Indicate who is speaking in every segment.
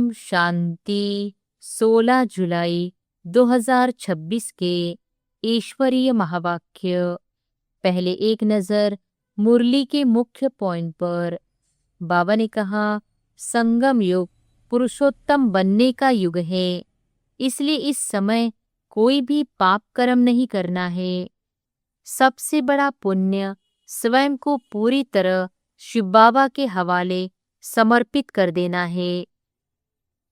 Speaker 1: ओम शांति। 16 जुलाई 2026 के ईश्वरीय महावाक्य। पहले एक नज़र मुरली के मुख्य पॉइंट पर। बाबा ने कहा, संगम युग पुरुषोत्तम बनने का युग है, इसलिए इस समय कोई भी पाप कर्म नहीं करना है। सबसे बड़ा पुण्य स्वयं को पूरी तरह शिव बाबा के हवाले समर्पित कर देना है।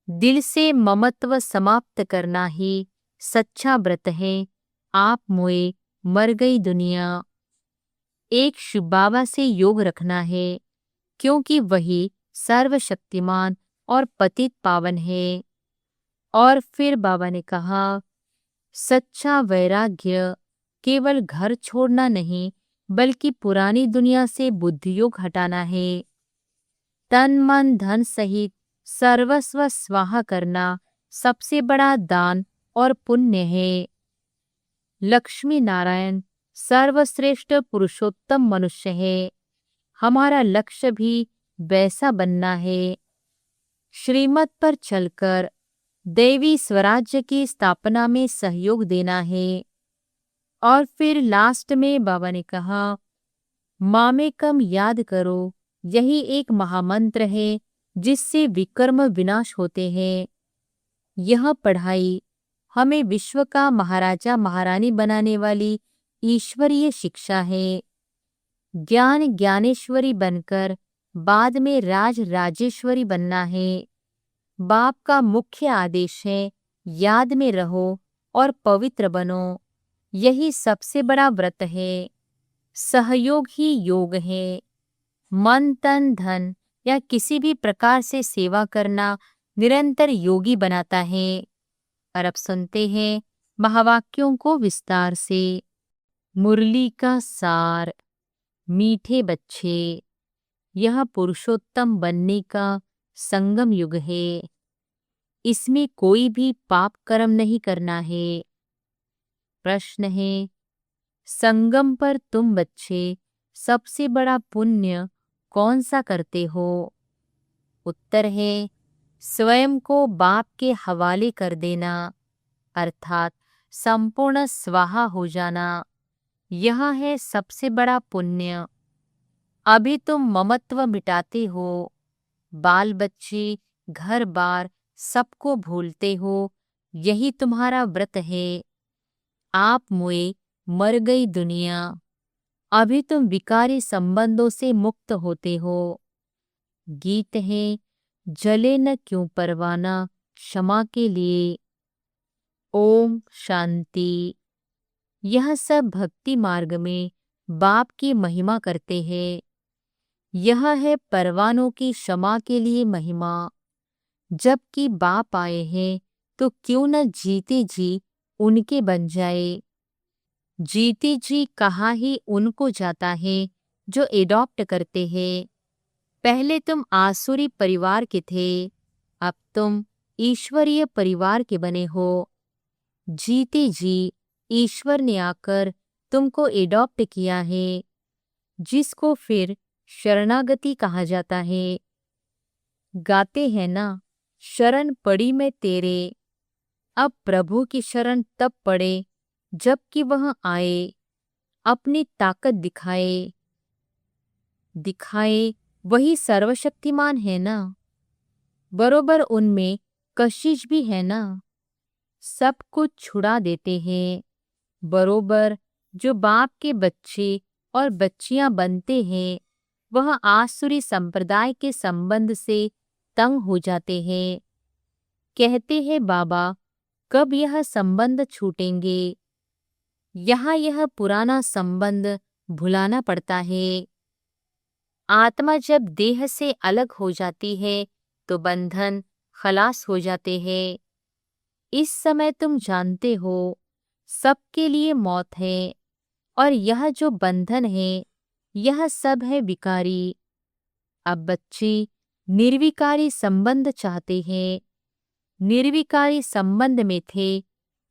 Speaker 1: दिल से ममत्व समाप्त करना ही सच्चा व्रत है। आप मोए मर गई दुनिया। एक शिव बाबा से योग रखना है, क्योंकि वही सर्वशक्तिमान और पतित पावन है। और फिर बाबा ने कहा, सच्चा वैराग्य केवल घर छोड़ना नहीं, बल्कि पुरानी दुनिया से बुद्धियोग हटाना है। तन मन धन सहित सर्वस्व स्वाहा करना सबसे बड़ा दान और पुण्य है। लक्ष्मी नारायण सर्वश्रेष्ठ पुरुषोत्तम मनुष्य है। हमारा लक्ष्य भी वैसा बनना है। श्रीमत पर चलकर देवी स्वराज्य की स्थापना में सहयोग देना है। और फिर लास्ट में बाबा ने कहा, मामेकम याद करो, यही एक महामंत्र है जिससे विकर्म विनाश होते हैं। यह पढ़ाई हमें विश्व का महाराजा महारानी बनाने वाली ईश्वरीय शिक्षा है। ज्ञान ज्ञानेश्वरी बनकर बाद में राज राजेश्वरी बनना है। बाप का मुख्य आदेश है, याद में रहो और पवित्र बनो। यही सबसे बड़ा व्रत है। सहयोग ही योग है। मन तन धन या किसी भी प्रकार से सेवा करना निरंतर योगी बनाता है। और अब सुनते हैं महावाक्यों को विस्तार से। मुरली का सार। मीठे बच्चे, यह पुरुषोत्तम बनने का संगम युग है। इसमें कोई भी पाप कर्म नहीं करना है। प्रश्न है, संगम पर तुम बच्चे सबसे बड़ा पुण्य कौन सा करते हो? उत्तर है, स्वयं को बाप के हवाले कर देना, अर्थात संपूर्ण स्वाहा हो जाना। यह है सबसे बड़ा पुण्य। अभी तुम ममत्व मिटाते हो, बाल बच्चे घर बार सबको भूलते हो। यही तुम्हारा व्रत है। आप मोए मर गई दुनिया। अभी तुम विकारी संबंधों से मुक्त होते हो। गीत है, जले न क्यों परवाना क्षमा के लिए। ओम शांति। यह सब भक्ति मार्ग में बाप की महिमा करते हैं। यह है परवानों की क्षमा के लिए महिमा। जबकि बाप आए हैं तो क्यों न जीते जी उनके बन जाए। जीते जी कहा ही उनको जाता है जो एडॉप्ट करते हैं। पहले तुम आसुरी परिवार के थे, अब तुम ईश्वरीय परिवार के बने हो। जीते जी ईश्वर ने आकर तुमको एडॉप्ट किया है, जिसको फिर शरणागति कहा जाता है। गाते हैं ना, शरण पड़ी मैं तेरे। अब प्रभु की शरण तब पड़े जबकि वह आए, अपनी ताकत दिखाए। वही सर्वशक्तिमान है ना। बरोबर उनमें कशिश भी है ना। सब कुछ छुड़ा देते हैं। बरोबर जो बाप के बच्चे और बच्चियां बनते हैं, वह आसुरी संप्रदाय के संबंध से तंग हो जाते हैं। कहते हैं बाबा, कब यह संबंध छूटेंगे? यहाँ यह पुराना संबंध भुलाना पड़ता है। आत्मा जब देह से अलग हो जाती है तो बंधन खलास हो जाते हैं। इस समय तुम जानते हो, सबके लिए मौत है, और यह जो बंधन है, यह सब है विकारी। अब बच्चे निर्विकारी संबंध चाहते हैं। निर्विकारी संबंध में थे,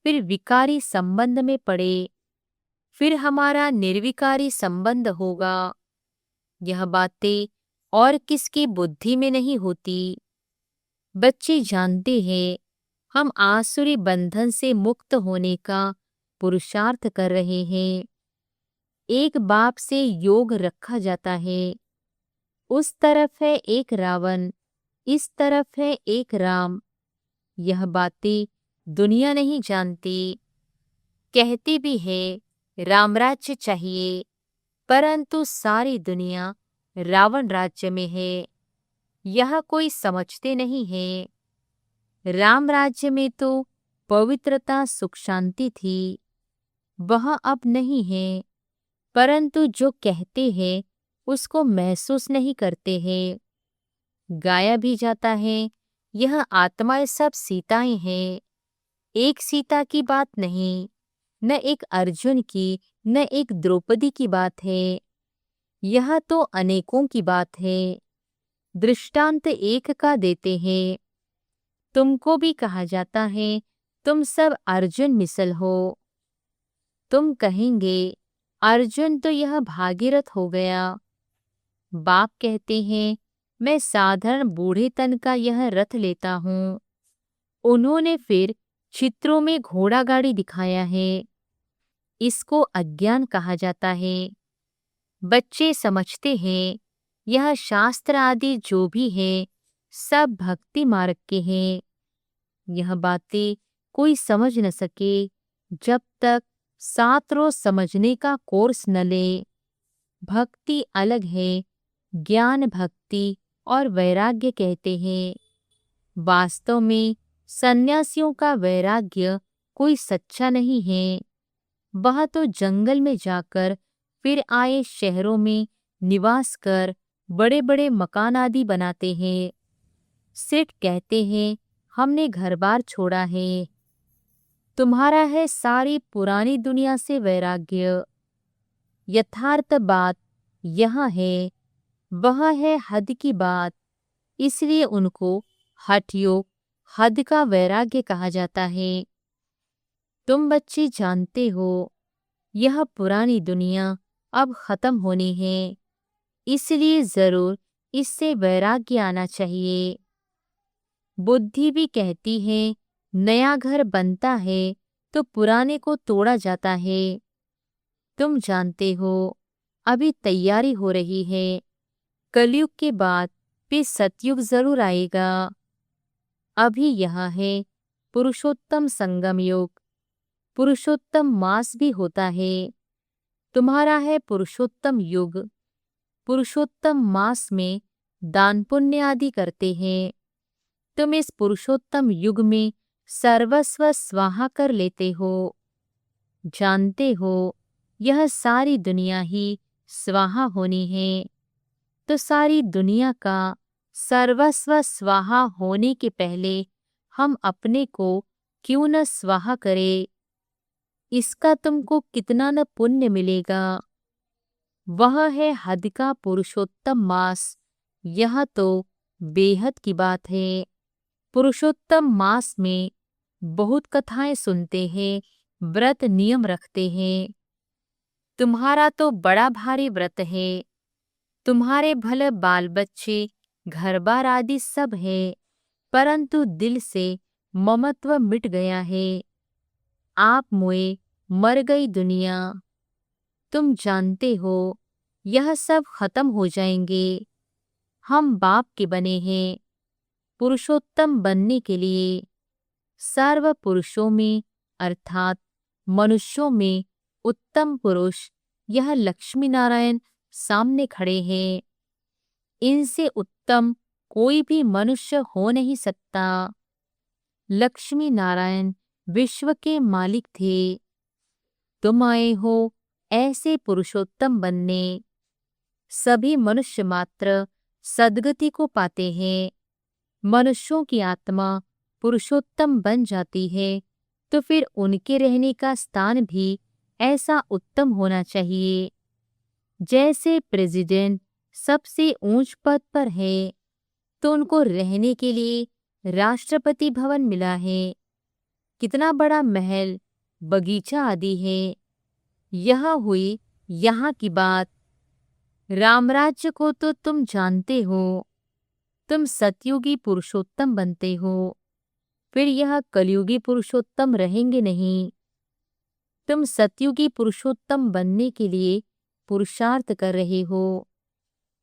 Speaker 1: फिर विकारी संबंध में पड़े, फिर हमारा निर्विकारी संबंध होगा। यह बातें और किसकी बुद्धि में नहीं होती। बच्चे जानते हैं हम आसुरी बंधन से मुक्त होने का पुरुषार्थ कर रहे हैं। एक बाप से योग रखा जाता है। उस तरफ है एक रावण, इस तरफ है एक राम। यह बातें दुनिया नहीं जानती। कहती भी है राम राज्य चाहिए, परंतु सारी दुनिया रावण राज्य में है। यह कोई समझते नहीं है। राम राज्य में तो पवित्रता सुख शांति थी, वह अब नहीं है। परंतु जो कहते हैं उसको महसूस नहीं करते हैं। गाया भी जाता है यह आत्माएं सब सीताएं हैं। एक सीता की बात नहीं, न एक अर्जुन की, न एक द्रौपदी की बात है। यह तो अनेकों की बात है। दृष्टांत एक का देते हैं। तुमको भी कहा जाता है तुम सब अर्जुन मिसल हो। तुम कहेंगे अर्जुन तो यह भागीरथ हो गया। बाप कहते हैं मैं साधारण बूढ़े तन का यह रथ लेता हूँ। उन्होंने फिर चित्रों में घोड़ा गाड़ी दिखाया है। इसको अज्ञान कहा जाता है। बच्चे समझते हैं यह शास्त्र आदि जो भी है सब भक्ति मार्ग के हैं। यह बातें कोई समझ न सके जब तक 7 रोज समझने का कोर्स न ले। भक्ति अलग है, ज्ञान भक्ति और वैराग्य कहते हैं। वास्तव में सन्यासियों का वैराग्य कोई सच्चा नहीं है। वह तो जंगल में जाकर फिर आए शहरों में निवास कर बड़े बड़े मकान आदि बनाते हैं। सेठ कहते हैं हमने घर बार छोड़ा है। तुम्हारा है सारी पुरानी दुनिया से वैराग्य। यथार्थ बात यह है, वह है हद की बात। इसलिए उनको हठ योग, हद का वैराग्य कहा जाता है। तुम बच्चे जानते हो यह पुरानी दुनिया अब खत्म होनी है। इसलिए जरूर इससे वैराग्य आना चाहिए। बुद्धि भी कहती है नया घर बनता है तो पुराने को तोड़ा जाता है। तुम जानते हो अभी तैयारी हो रही है। कलयुग के बाद फिर सतयुग जरूर आएगा। अभी यह है पुरुषोत्तम संगम युग। पुरुषोत्तम मास भी होता है। तुम्हारा है पुरुषोत्तम युग। पुरुषोत्तम मास में दान पुण्य आदि करते हैं। तुम इस पुरुषोत्तम युग में सर्वस्व स्वाहा कर लेते हो। जानते हो यह सारी दुनिया ही स्वाहा होनी है। तो सारी दुनिया का सर्वस्व स्वाहा होने के पहले हम अपने को क्यों न स्वाहा करें। इसका तुमको कितना न पुण्य मिलेगा। वह है हद का पुरुषोत्तम मास। यह तो बेहद की बात है। पुरुषोत्तम मास में बहुत कथाएं सुनते हैं, व्रत नियम रखते हैं। तुम्हारा तो बड़ा भारी व्रत है। तुम्हारे भले बाल बच्चे घर बार आदि सब है, परंतु दिल से ममत्व मिट गया है। आप मोए मर गई दुनिया। तुम जानते हो यह सब खत्म हो जाएंगे। हम बाप के बने हैं पुरुषोत्तम बनने के लिए। सर्व पुरुषों में अर्थात मनुष्यों में उत्तम पुरुष यह लक्ष्मी नारायण सामने खड़े हैं। इनसे उत्तम कोई भी मनुष्य हो नहीं सकता। लक्ष्मी नारायण विश्व के मालिक थे। तुम आए हो ऐसे पुरुषोत्तम बनने। सभी मनुष्य मात्र सद्गति को पाते हैं। मनुष्यों की आत्मा पुरुषोत्तम बन जाती है तो फिर उनके रहने का स्थान भी ऐसा उत्तम होना चाहिए। जैसे प्रेसिडेंट सबसे ऊंच पद पर है तो उनको रहने के लिए राष्ट्रपति भवन मिला है। कितना बड़ा महल, बगीचा आदि है। यह हुई यहाँ की बात। रामराज्य को तो तुम जानते हो। तुम सतयुगी पुरुषोत्तम बनते हो, फिर यह कलयुगी पुरुषोत्तम रहेंगे नहीं। तुम सतयुगी पुरुषोत्तम बनने के लिए पुरुषार्थ कर रहे हो।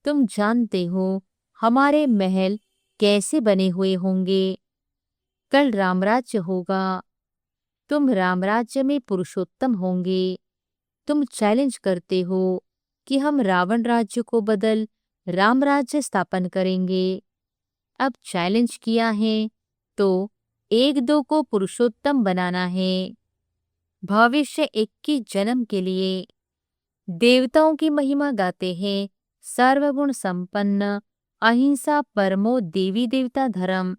Speaker 1: तुम जानते हो हमारे महल कैसे बने हुए होंगे। कल रामराज्य होगा, तुम रामराज्य में पुरुषोत्तम होंगे। तुम चैलेंज करते हो कि हम रावण राज्य को बदल राम राज्य स्थापन करेंगे। अब चैलेंज किया है तो एक दो को पुरुषोत्तम बनाना है। भविष्य 21 जन्म के लिए देवताओं की महिमा गाते हैं। सर्वगुण संपन्न, अहिंसा परमो देवी देवता धर्म।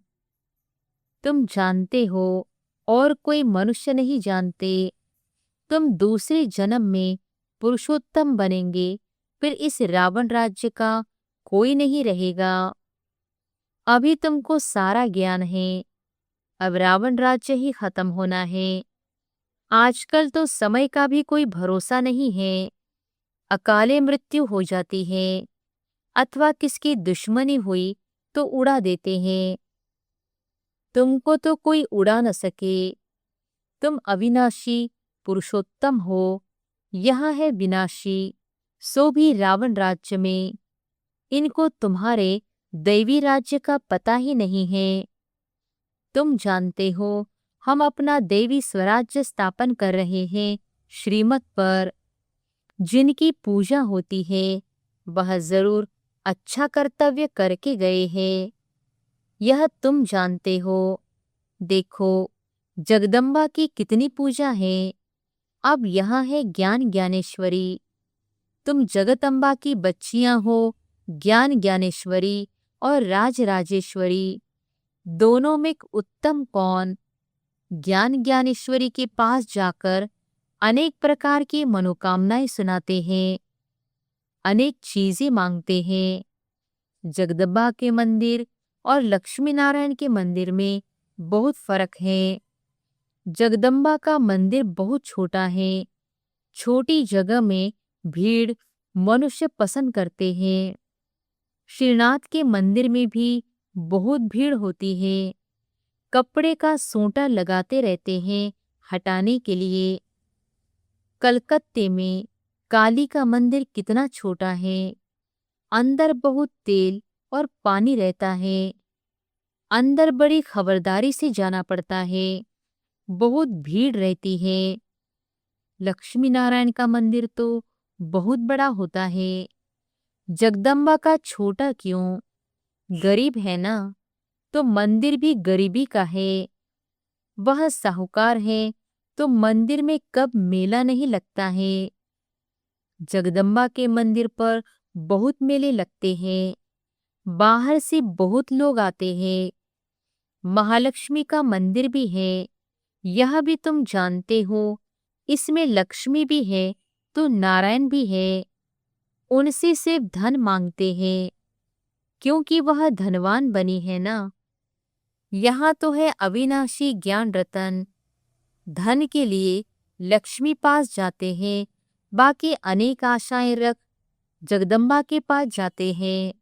Speaker 1: तुम जानते हो और कोई मनुष्य नहीं जानते। तुम दूसरे जन्म में पुरुषोत्तम बनेंगे, फिर इस रावण राज्य का कोई नहीं रहेगा। अभी तुमको सारा ज्ञान है, अब रावण राज्य ही खत्म होना है। आजकल तो समय का भी कोई भरोसा नहीं है। अकाले मृत्यु हो जाती है अथवा किसकी दुश्मनी हुई तो उड़ा देते हैं। तुमको तो कोई उड़ा न सके। तुम अविनाशी पुरुषोत्तम हो, यहाँ है विनाशी, सो भी रावण राज्य में। इनको तुम्हारे दैवी राज्य का पता ही नहीं है। तुम जानते हो हम अपना दैवी स्वराज्य स्थापन कर रहे हैं श्रीमत पर। जिनकी पूजा होती है वह जरूर अच्छा कर्तव्य करके गए हैं, यह तुम जानते हो। देखो जगदम्बा की कितनी पूजा है। अब यहाँ है ज्ञान ज्ञानेश्वरी। तुम जगदम्बा की बच्चियां हो। ज्ञान ज्ञानेश्वरी और राज राजेश्वरी दोनों में उत्तम कौन? ज्ञान ज्ञानेश्वरी के पास जाकर अनेक प्रकार की मनोकामनाएं सुनाते हैं, अनेक चीजें मांगते हैं। जगदम्बा के मंदिर और लक्ष्मी नारायण के मंदिर में बहुत फर्क है। जगदम्बा का मंदिर बहुत छोटा है। छोटी जगह में भीड़ मनुष्य पसंद करते हैं। श्रीनाथ के मंदिर में भी बहुत भीड़ होती है। कपड़े का सोंटा लगाते रहते हैं हटाने के लिए। कलकत्ते में काली का मंदिर कितना छोटा है। अंदर बहुत तेल और पानी रहता है। अंदर बड़ी खबरदारी से जाना पड़ता है, बहुत भीड़ रहती है। लक्ष्मी नारायण का मंदिर तो बहुत बड़ा होता है। जगदम्बा का छोटा क्यों? गरीब है ना, तो मंदिर भी गरीबी का है। वह साहूकार है तो मंदिर में कब मेला नहीं लगता है। जगदम्बा के मंदिर पर बहुत मेले लगते हैं, बाहर से बहुत लोग आते हैं। महालक्ष्मी का मंदिर भी है, यह भी तुम जानते हो। इसमें लक्ष्मी भी है तो नारायण भी है। उनसे सिर्फ धन मांगते हैं क्योंकि वह धनवान बनी है ना। यहाँ तो है अविनाशी ज्ञान रतन। धन के लिए लक्ष्मी पास जाते हैं, बाकी अनेक आशाएं रख जगदम्बा के पास जाते हैं।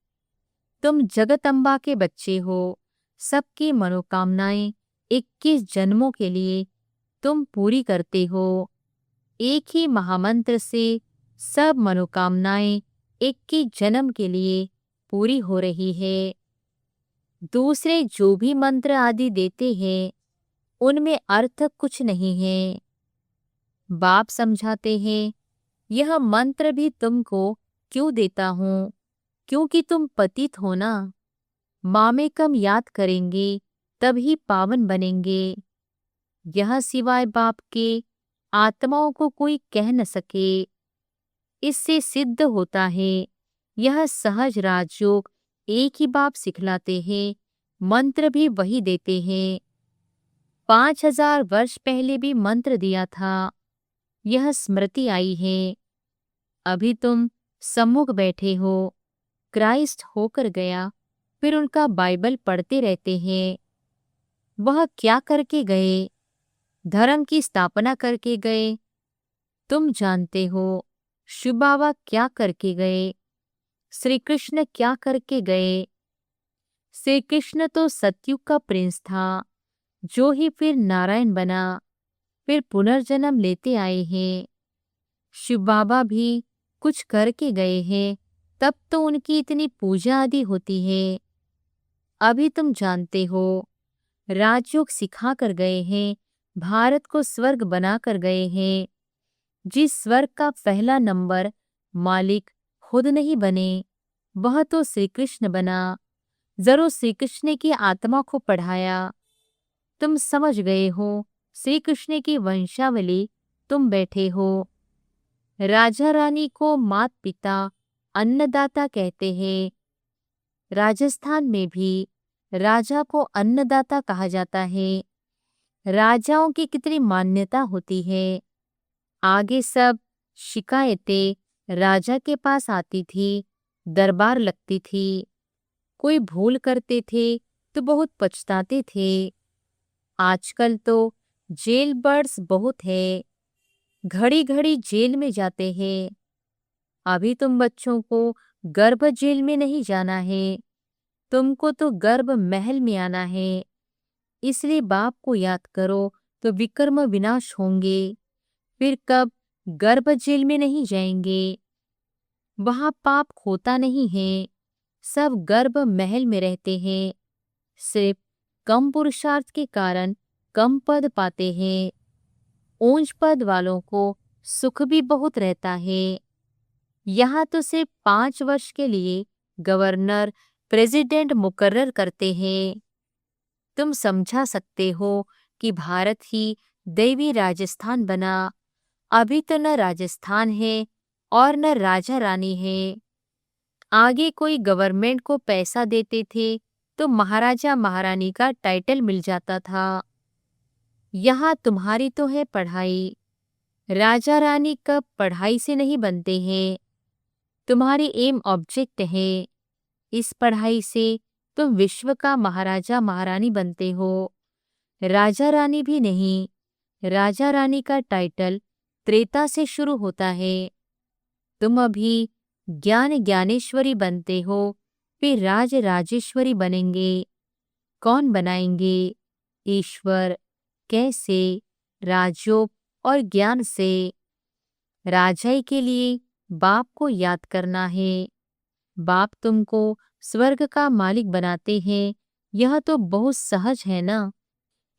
Speaker 1: तुम जगदम्बा के बच्चे हो। सबकी मनोकामनाएं 21 जन्मों के लिए तुम पूरी करते हो। एक ही महामंत्र से सब मनोकामनाएं 21 जन्म के लिए पूरी हो रही है। दूसरे जो भी मंत्र आदि देते हैं उनमें अर्थ कुछ नहीं है। बाप समझाते हैं यह मंत्र भी तुमको क्यों देता हूँ, क्योंकि तुम पतित हो ना। मामे कम याद करेंगे तभी पावन बनेंगे। यह सिवाय बाप के आत्माओं को कोई कह न सके। इससे सिद्ध होता है यह सहज राजयोग एक ही बाप सिखलाते हैं, मंत्र भी वही देते हैं। 5000 वर्ष पहले भी मंत्र दिया था, यह स्मृति आई है। अभी तुम सम्मुख बैठे हो, क्राइस्ट होकर गया, फिर उनका बाइबल पढ़ते रहते हैं। वह क्या करके गए? धर्म की स्थापना करके गए। तुम जानते हो शिव बाबा क्या करके गए, श्री कृष्ण क्या करके गए। श्री कृष्ण तो सतयुग का प्रिंस था, जो ही फिर नारायण बना, फिर पुनर्जन्म लेते आए हैं। शिव बाबा भी कुछ करके गए हैं, तब तो उनकी इतनी पूजा आदि होती है। अभी तुम जानते हो, राजयोग सिखा कर गए हैं, भारत को स्वर्ग बना कर गए हैं। जिस स्वर्ग का पहला नंबर मालिक खुद नहीं बने, वह तो श्री कृष्ण बना। जरूर श्री कृष्ण की आत्मा को पढ़ाया। तुम समझ गए हो, श्री कृष्ण की वंशावली तुम बैठे हो। राजा रानी को मात पिता अन्नदाता कहते हैं। राजस्थान में भी राजा को अन्नदाता कहा जाता है। राजाओं की कितनी मान्यता होती है। आगे सब शिकायतें राजा के पास आती थी, दरबार लगती थी। कोई भूल करते थे तो बहुत पछताते थे। आजकल तो जेल बर्ड्स बहुत है, घड़ी घड़ी जेल में जाते हैं। अभी तुम बच्चों को गर्भ जेल में नहीं जाना है, तुमको तो गर्भ महल में आना है। इसलिए बाप को याद करो तो विकर्म विनाश होंगे। फिर कब गर्भ जेल में नहीं जाएंगे। वहां पाप खोता नहीं है, सब गर्भ महल में रहते हैं। सिर्फ कम पुरुषार्थ के कारण कम पद पाते हैं। ऊंच पद वालों को सुख भी बहुत रहता है। यहाँ तो सिर्फ 5 वर्ष के लिए गवर्नर प्रेसिडेंट मुकर्रर करते हैं। तुम समझा सकते हो कि भारत ही दैवी राजस्थान बना। अभी तो न राजस्थान है और न राजा रानी है। आगे कोई गवर्नमेंट को पैसा देते थे तो महाराजा महारानी का टाइटल मिल जाता था। यहाँ तुम्हारी तो है पढ़ाई। राजा रानी कब पढ़ाई से नहीं बनते हैं। तुम्हारी एम ऑब्जेक्ट है। इस पढ़ाई से तुम विश्व का महाराजा महारानी बनते हो, राजा रानी भी नहीं। राजा रानी का टाइटल त्रेता से शुरू होता है। तुम अभी ज्ञान ज्ञानेश्वरी बनते हो, फिर राज राजेश्वरी बनेंगे। कौन बनाएंगे? ईश्वर। कैसे? राजयोग और ज्ञान से। राजाई के लिए बाप को याद करना है। बाप तुमको स्वर्ग का मालिक बनाते हैं, यह तो बहुत सहज है ना।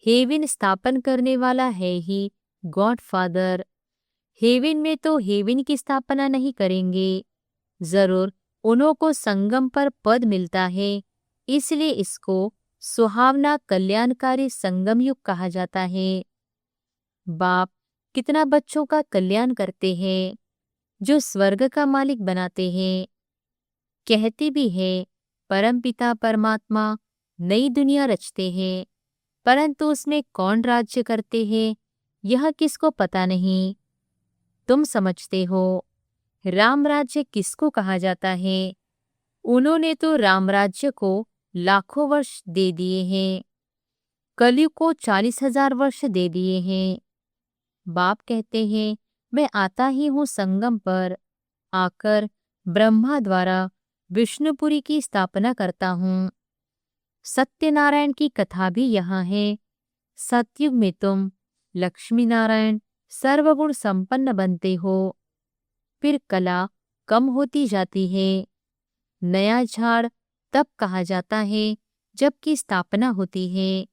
Speaker 1: हेवन स्थापन करने वाला है ही गॉड फादर। हेवन में तो हेवन की स्थापना नहीं करेंगे। जरूर उन्हों को संगम पर पद मिलता है, इसलिए इसको सुहावना कल्याणकारी संगम युग कहा जाता है। बाप कितना बच्चों का कल्याण करते हैं, जो स्वर्ग का मालिक बनाते हैं। कहते भी है परमपिता परमात्मा नई दुनिया रचते हैं, परंतु उसमें कौन राज्य करते हैं यह किसको पता नहीं। तुम समझते हो राम राज्य किसको कहा जाता है। उन्होंने तो राम राज्य को लाखों वर्ष दे दिए हैं, कलयुग को 40,000 वर्ष दे दिए हैं। बाप कहते हैं मैं आता ही हूँ संगम पर, आकर ब्रह्मा द्वारा विष्णुपुरी की स्थापना करता हूँ। सत्यनारायण की कथा भी यहाँ है। सतयुग में तुम लक्ष्मी नारायण सर्वगुण संपन्न बनते हो। फिर कला कम होती जाती है। नया झाड़ तब कहा जाता है जबकि स्थापना होती है।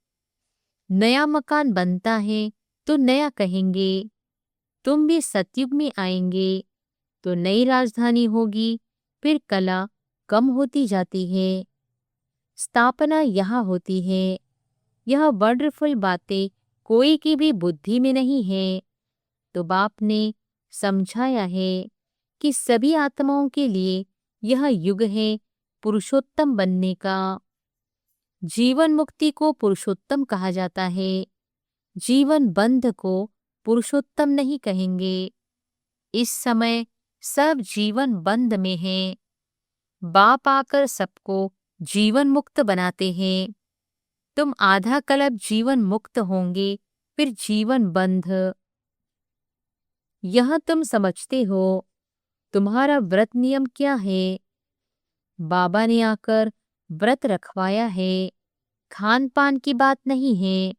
Speaker 1: नया मकान बनता है तो नया कहेंगे। तुम भी सतयुग में आएंगे तो नई राजधानी होगी। फिर कला कम होती जाती है, स्थापना यहाँ होती है। यह वंडरफुल बातें कोई की भी बुद्धि में नहीं है। तो बाप ने समझाया है कि सभी आत्माओं के लिए यह युग है पुरुषोत्तम बनने का। जीवन मुक्ति को पुरुषोत्तम कहा जाता है, जीवन बंध को पुरुषोत्तम नहीं कहेंगे। इस समय सब जीवन बंध में हैं। बाप आकर सबको जीवन मुक्त बनाते हैं। तुम आधा कल्प जीवन मुक्त होंगे, फिर जीवन बंध। यह तुम समझते हो। तुम्हारा व्रत नियम क्या है? बाबा ने आकर व्रत रखवाया है। खान पान की बात नहीं है।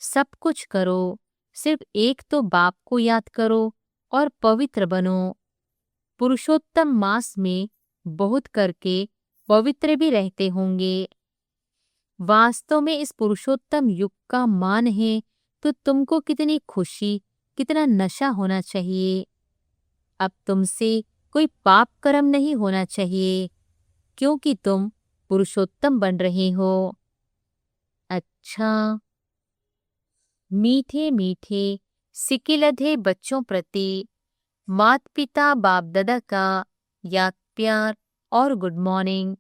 Speaker 1: सब कुछ करो, सिर्फ एक तो बाप को याद करो और पवित्र बनो। पुरुषोत्तम मास में बहुत करके पवित्र भी रहते होंगे। वास्तव में इस पुरुषोत्तम युग का मान है तो तुमको कितनी खुशी, कितना नशा होना चाहिए। अब तुमसे कोई पाप कर्म नहीं होना चाहिए क्योंकि तुम पुरुषोत्तम बन रहे हो। अच्छा, मीठे मीठे सिकिलधे बच्चों प्रति माता पिता बाप दादा का याद प्यार और गुड मॉर्निंग।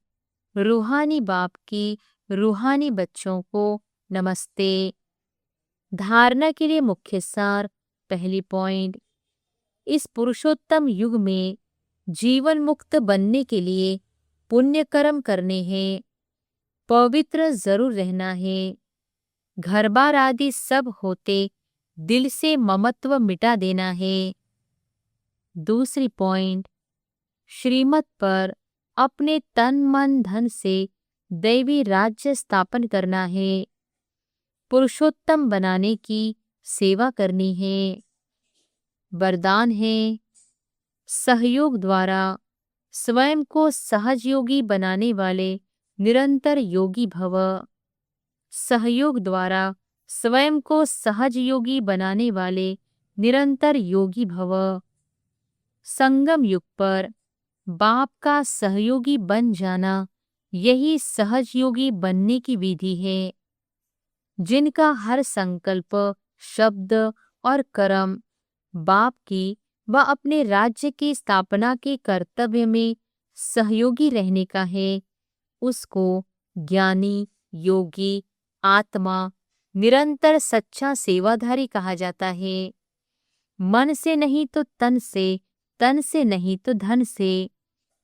Speaker 1: रूहानी बाप की रूहानी बच्चों को नमस्ते। धारणा के लिए मुख्य सार। पहली पॉइंट, इस पुरुषोत्तम युग में जीवन मुक्त बनने के लिए पुण्य कर्म करने हैं। पवित्र जरूर रहना है। घर बार आदि सब होते दिल से ममत्व मिटा देना है। दूसरी पॉइंट, श्रीमत पर अपने तन मन धन से दैवी राज्य स्थापन करना है। पुरुषोत्तम बनाने की सेवा करनी है। वरदान है, सहयोग द्वारा स्वयं को सहज योगी बनाने वाले निरंतर योगी भव। सहयोग द्वारा स्वयं को सहज योगी बनाने वाले निरंतर योगी भव। संगम युग पर बाप का सहयोगी बन जाना यही सहज योगी बनने की विधि है। जिनका हर संकल्प, शब्द और कर्म बाप की व अपने राज्य की स्थापना के कर्तव्य में सहयोगी रहने का है, उसको ज्ञानी, योगी, आत्मा, निरंतर सच्चा सेवाधारी कहा जाता है। मन से नहीं तो तन से नहीं तो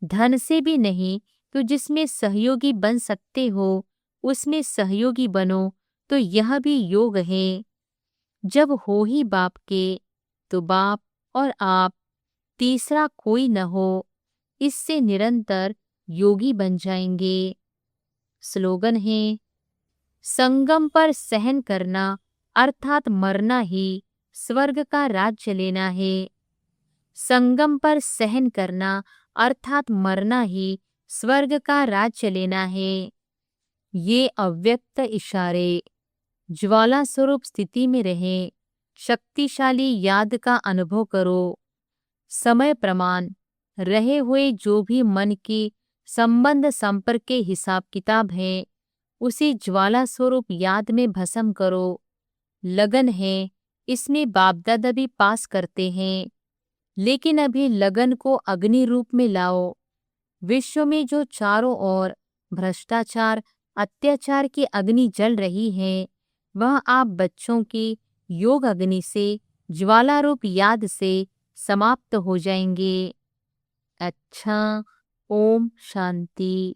Speaker 1: धन से भी नहीं तो जिसमें सहयोगी बन सकते हो उसमें सहयोगी बनो, तो यह भी योग है। जब हो ही बाप के तो बाप और आप, तीसरा कोई न हो। इससे निरंतर योगी बन जाएंगे। स्लोगन है, संगम पर सहन करना अर्थात मरना ही स्वर्ग का राज्य लेना है। संगम पर सहन करना अर्थात मरना ही स्वर्ग का राज्य लेना है। ये अव्यक्त इशारे ज्वाला स्वरूप स्थिति में रहे। शक्तिशाली याद का अनुभव करो। समय प्रमाण रहे हुए जो भी मन की संबंध संपर्क के हिसाब किताब है उसी ज्वाला स्वरूप याद में भस्म करो। लगन है, इसमें बाप दादा भी पास करते हैं, लेकिन अभी लगन को अग्नि रूप में लाओ। विश्व में जो चारों ओर भ्रष्टाचार, अत्याचार की अग्नि जल रही है, वह आप बच्चों की योग अग्नि से, ज्वाला रूप याद से समाप्त हो जाएंगे। अच्छा, ओम शांति।